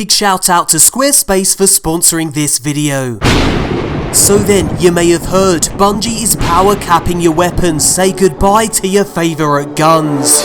big shout out to Squarespace for sponsoring this video. So then, you may have heard, Bungie is power capping your weapons. Say goodbye to your favourite guns.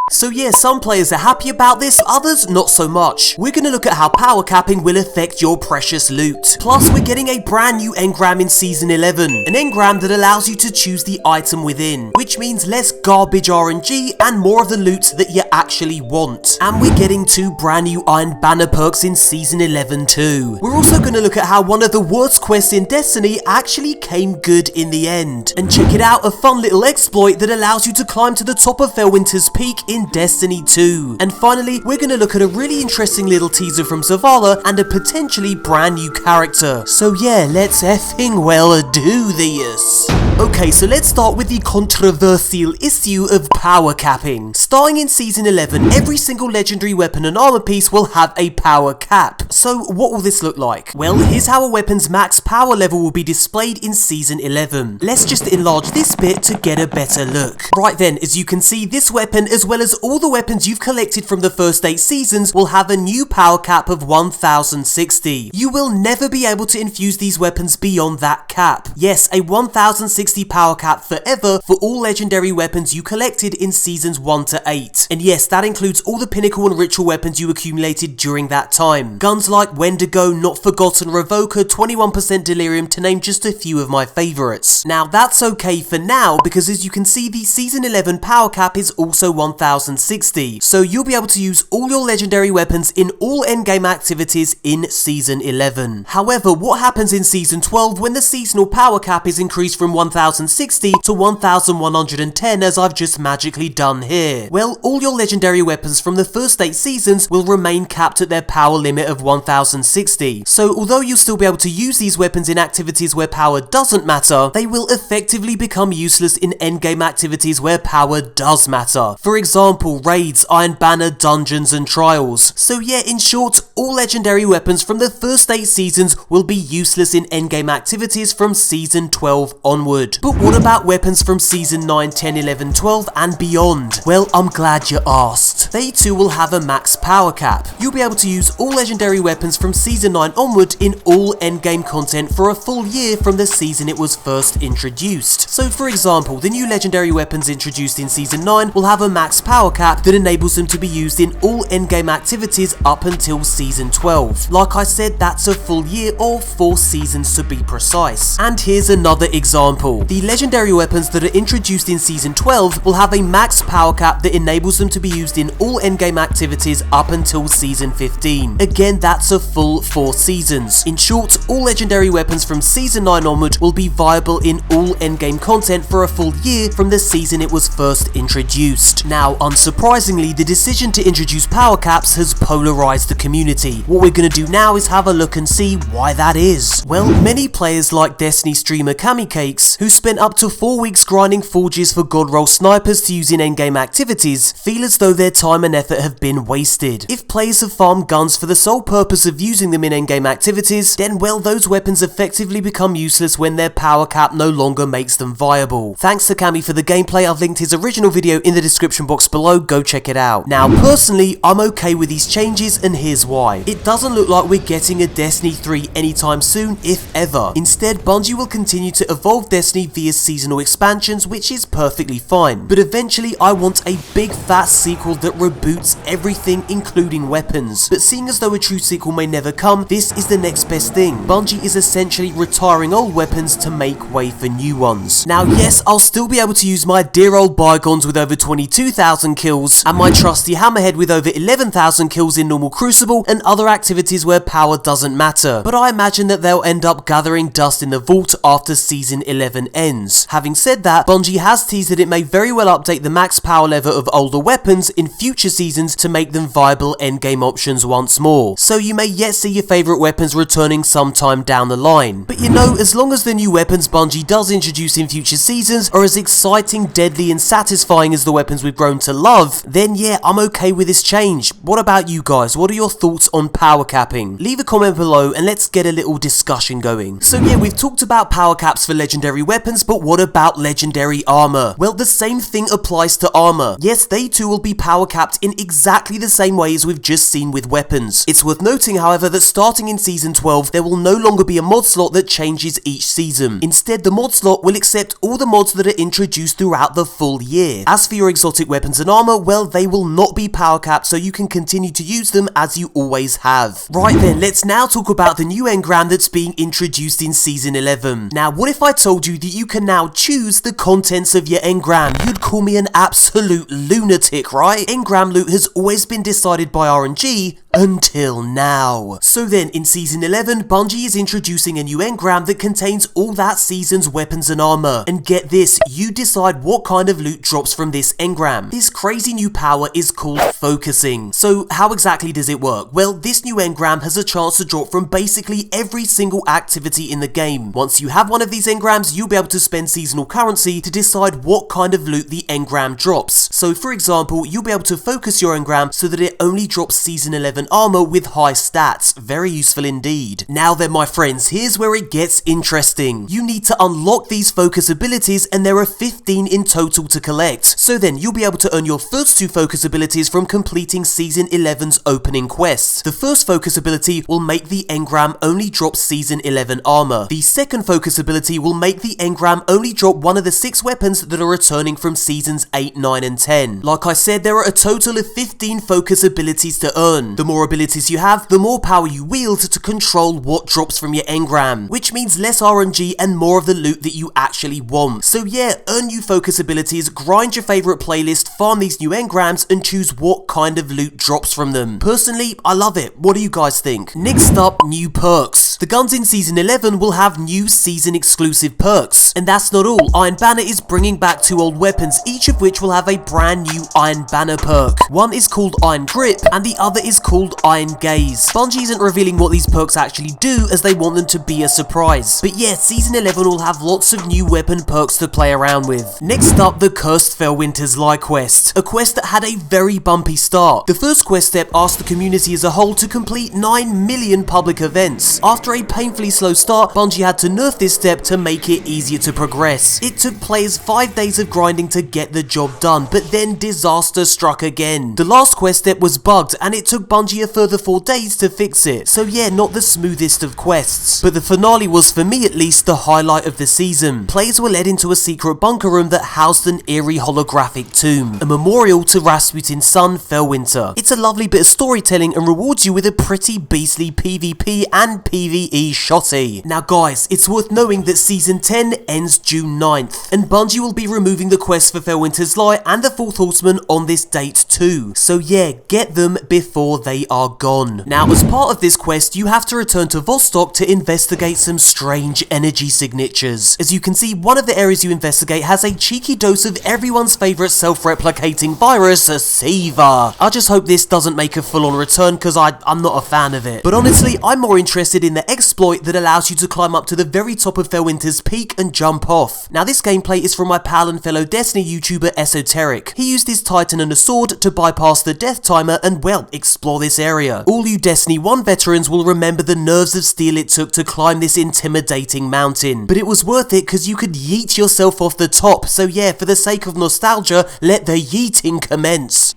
So yeah, some players are happy about this, others not so much. We're gonna look at how power capping will affect your precious loot. Plus, we're getting a brand new engram in Season 11. An engram that allows you to choose the item within, which means less garbage RNG and more of the loot that you actually want. And we're getting 2 brand new Iron Banner perks in Season 11 too. We're also gonna look at how one of the worst quests in Destiny actually came good in the end. And check it out, a fun little exploit that allows you to climb to the top of Felwinter's Peak in Destiny 2. And finally, we're going to look at a really interesting little teaser from Zavala and a potentially brand new character. So yeah, let's effing well do this. Okay, so let's start with the controversial issue of power capping. Starting in Season 11, every single legendary weapon and armor piece will have a power cap. So what will this look like? Well, here's how a weapon's max power level will be displayed in Season 11. Let's just enlarge this bit to get a better look. Right then, as you can see, this weapon, as well as all the weapons you've collected from the first 8 seasons, will have a new power cap of 1060. You will never be able to infuse these weapons beyond that cap. Yes, a 1060 power cap forever for all legendary weapons you collected in Seasons 1 to 8. And yes, that includes all the pinnacle and ritual weapons you accumulated during that time. Guns like Wendigo, Not Forgotten, Revoker, 21% Delirium, to name just a few of my favourites. Now that's okay for now, because as you can see, the Season 11 power cap is also 1060. So you'll be able to use all your legendary weapons in all endgame activities in Season 11. However, what happens in Season 12 when the seasonal power cap is increased from 1060 to 1110, as I've just magically done here? Well, all your legendary weapons from the first 8 seasons will remain capped at their power limit of 1060. So although you'll still be able to use these weapons in activities where power doesn't matter, they will effectively become useless in endgame activities where power does matter. For example, raids, Iron Banner, dungeons and trials. So yeah, in short, all legendary weapons from the first 8 seasons will be useless in endgame activities from Season 12 onward. But what about weapons from Season 9, 10, 11, 12 and beyond? Well, I'm glad you asked. They too will have a max power cap. You'll be able to use all legendary weapons from Season 9 onward in all endgame content for a full year from the season it was first introduced. So for example, the new legendary weapons introduced in Season 9 will have a max power cap that enables them to be used in all endgame activities up until Season 12. Like I said, that's a full year, or 4 seasons to be precise. And here's another example. The legendary weapons that are introduced in Season 12 will have a max power cap that enables them to be used in all endgame activities up until Season 15. Again, that's a full 4 seasons. In short, all legendary weapons from Season 9 onward will be viable in all endgame content for a full year from the season it was first introduced. Now, unsurprisingly, the decision to introduce power caps has polarized the community. What we're gonna do now is have a look and see why that is. Well, many players like Destiny streamer Kamicakes, who spent up to 4 weeks grinding forges for god roll snipers to use in endgame activities, feel as though their time and effort have been wasted. If players have farmed guns for the sole purpose of using them in endgame activities, then well, those weapons effectively become useless when their power cap no longer makes them viable. Thanks to Kami for the gameplay. I've linked his original video in the description box below, go check it out. Now personally, I'm okay with these changes, and here's why. It doesn't look like we're getting a Destiny 3 anytime soon, if ever. Instead, Bungie will continue to evolve Destiny via seasonal expansions, which is perfectly fine. But eventually, I want a big fat sequel that reboots everything, including weapons. But seeing as though a true sequel may never come, this is the next best thing. Bungie is essentially retiring old weapons to make way for new ones. Now yes, I'll still be able to use my dear old bygones with over 22,000 kills, and my trusty hammerhead with over 11,000 kills in normal Crucible and other activities where power doesn't matter. But I imagine that they'll end up gathering dust in the vault after Season 11 11 ends. Having said that, Bungie has teased that it may very well update the max power level of older weapons in future seasons to make them viable endgame options once more. So you may yet see your favourite weapons returning sometime down the line. But you know, as long as the new weapons Bungie does introduce in future seasons are as exciting, deadly and satisfying as the weapons we've grown to love, then yeah, I'm okay with this change. What about you guys? What are your thoughts on power capping? Leave a comment below and let's get a little discussion going. So yeah, we've talked about power caps for legendary weapons, but what about legendary armor? Well, the same thing applies to armor. Yes, they too will be power capped in exactly the same way as we've just seen with weapons. It's worth noting, however, that starting in Season 12, there will no longer be a mod slot that changes each season. Instead, the mod slot will accept all the mods that are introduced throughout the full year. As for your exotic weapons and armor, well, they will not be power capped, so you can continue to use them as you always have. Right then, let's now talk about the new engram that's being introduced in Season 11. Now, what if I told you that you can now choose the contents of your engram? You'd call me an absolute lunatic, right? Engram loot has always been decided by RNG, until now. So then, in Season 11, Bungie is introducing a new engram that contains all that season's weapons and armor. And get this, you decide what kind of loot drops from this engram. This crazy new power is called focusing. So how exactly does it work? Well, this new engram has a chance to drop from basically every single activity in the game. Once you have one of these engrams, you'll be able to spend seasonal currency to decide what kind of loot the engram drops. So for example, you'll be able to focus your engram so that it only drops Season 11 armor with high stats. Very useful indeed. Now then, my friends, here's where it gets interesting. You need to unlock these focus abilities, and there are 15 in total to collect. So then you'll be able to earn your first 2 focus abilities from completing Season 11's opening quests. The first focus ability will make the engram only drop Season 11 armor. The second focus ability will make the engram only drop one of the 6 weapons that are returning from Seasons 8, 9 and 10. Like I said, there are a total of 15 focus abilities to earn. The more abilities you have, the more power you wield to control what drops from your engram, which means less RNG and more of the loot that you actually want. So yeah, earn new focus abilities, grind your favourite playlist, farm these new engrams and choose what kind of loot drops from them. Personally, I love it. What do you guys think? Next up, new perks. The guns in Season 11 will have new season exclusive perks. And that's not all. Iron Banner is bringing back 2 old weapons, each of which will have a brand new Iron Banner perk. One is called Iron Grip and the other is called Iron Gaze. Bungie isn't revealing what these perks actually do, as they want them to be a surprise. But yeah, Season 11 will have lots of new weapon perks to play around with. Next up, the Cursed Fellwinter's Lie quest. A quest that had a very bumpy start. The first quest step asked the community as a whole to complete 9 million public events. After a painfully slow start, Bungie had to nerf this step to make it easier to progress. It took players 5 days of grinding to get the job done, but then disaster struck again. The last quest step was bugged and it took Bungie a further 4 days to fix it. So yeah, not the smoothest of quests. But the finale was, for me at least, the highlight of the season. Players were led into a secret bunker room that housed an eerie holographic tomb, a memorial to Rasputin's son, Fellwinter. It's a lovely bit of storytelling and rewards you with a pretty beastly PvP and PvE shotty. Now guys, it's worth knowing that Season 10 ends June 9th, and Bungie will be removing the quest for Fellwinter's Lie and the Fourth Horseman on this date too. So yeah, get them before they are gone. Now, as part of this quest, you have to return to Vostok to investigate some strange energy signatures. As you can see, one of the areas you investigate has a cheeky dose of everyone's favourite self-replicating virus, SIVA. I just hope this doesn't make a full-on return, because I'm not a fan of it. But honestly, I'm more interested in the exploit that allows you to climb up to the very top of Fellwinter's Peak and jump off. Now, this gameplay is from my pal and fellow Destiny YouTuber Esoteric. He used his Titan and a sword to bypass the death timer and, well, explore this area. All you Destiny 1 veterans will remember the nerves of steel it took to climb this intimidating mountain. But it was worth it because you could yeet yourself off the top. So yeah, for the sake of nostalgia, let the yeeting commence.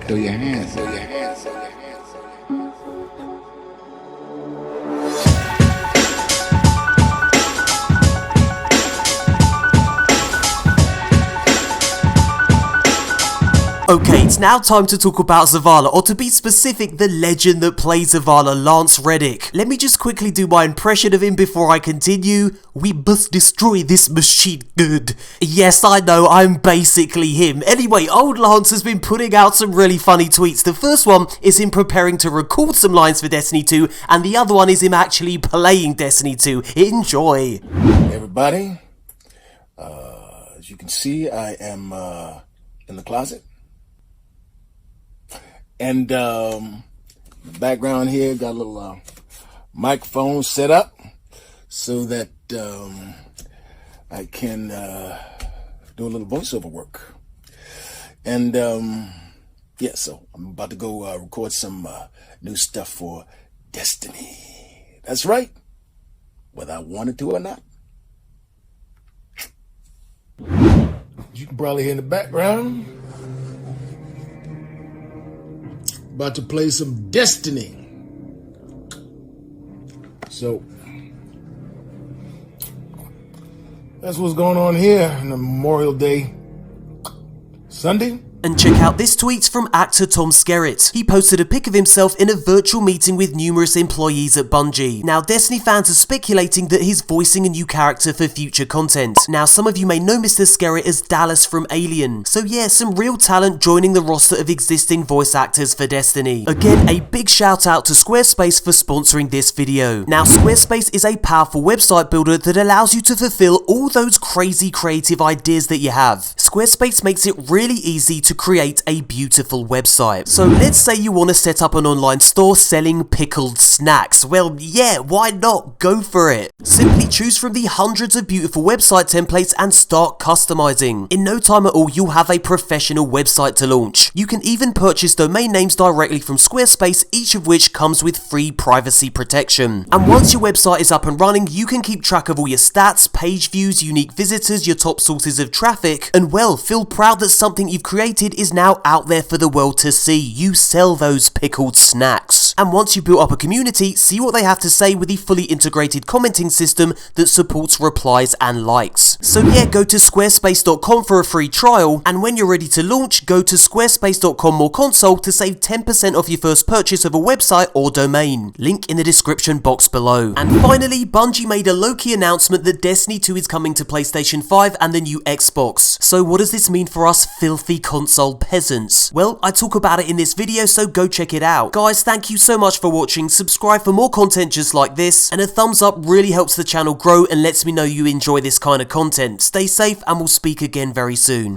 Throw your hands. Okay, it's now time to talk about Zavala, or to be specific, the legend that plays Zavala, Lance Reddick. Let me just quickly do my impression of him before I continue. We must destroy this machine good. Yes, I know, I'm basically him. Anyway, old Lance has been putting out some really funny tweets. The first one is him preparing to record some lines for Destiny 2, and the other one is him actually playing Destiny 2. Enjoy. Hey everybody, as you can see, I am in the closet. And the background here, got a little microphone set up so that I can do a little voiceover work. And yeah, so I'm about to go record some new stuff for Destiny. That's right, whether I wanted to or not. You can probably hear in the background. About to play some Destiny. So that's what's going on here on the Memorial Day Sunday. And check out this tweet from actor Tom Skerritt. He posted a pic of himself in a virtual meeting with numerous employees at Bungie. Now, Destiny fans are speculating that he's voicing a new character for future content. Now, some of you may know Mr. Skerritt as Dallas from Alien. So yeah, some real talent joining the roster of existing voice actors for Destiny. Again, a big shout out to Squarespace for sponsoring this video. Now, Squarespace is a powerful website builder that allows you to fulfill all those crazy creative ideas that you have. Squarespace makes it really easy to create a beautiful website. So let's say you want to set up an online store selling pickled snacks. Well, yeah, why not? Go for it. Simply choose from the hundreds of beautiful website templates and start customizing. In no time at all, you'll have a professional website to launch. You can even purchase domain names directly from Squarespace, each of which comes with free privacy protection. And once your website is up and running, you can keep track of all your stats, page views, unique visitors, your top sources of traffic, and well, feel proud that something you've created is now out there for the world to see. You sell those pickled snacks. And once you've built up a community, see what they have to say with the fully integrated commenting system that supports replies and likes. So yeah, go to squarespace.com for a free trial, and when you're ready to launch, go to squarespace.com MoreConsole to save 10% off your first purchase of a website or domain. Link in the description box below. And finally, Bungie made a low-key announcement that Destiny 2 is coming to PlayStation 5 and the new Xbox. So what does this mean for us filthy console peasants? Well, I talk about it in this video, so go check it out. Guys, thank you so much for watching. Subscribe for more content just like this, and a thumbs up really helps the channel grow and lets me know you enjoy this kind of content. Stay safe, and we'll speak again very soon.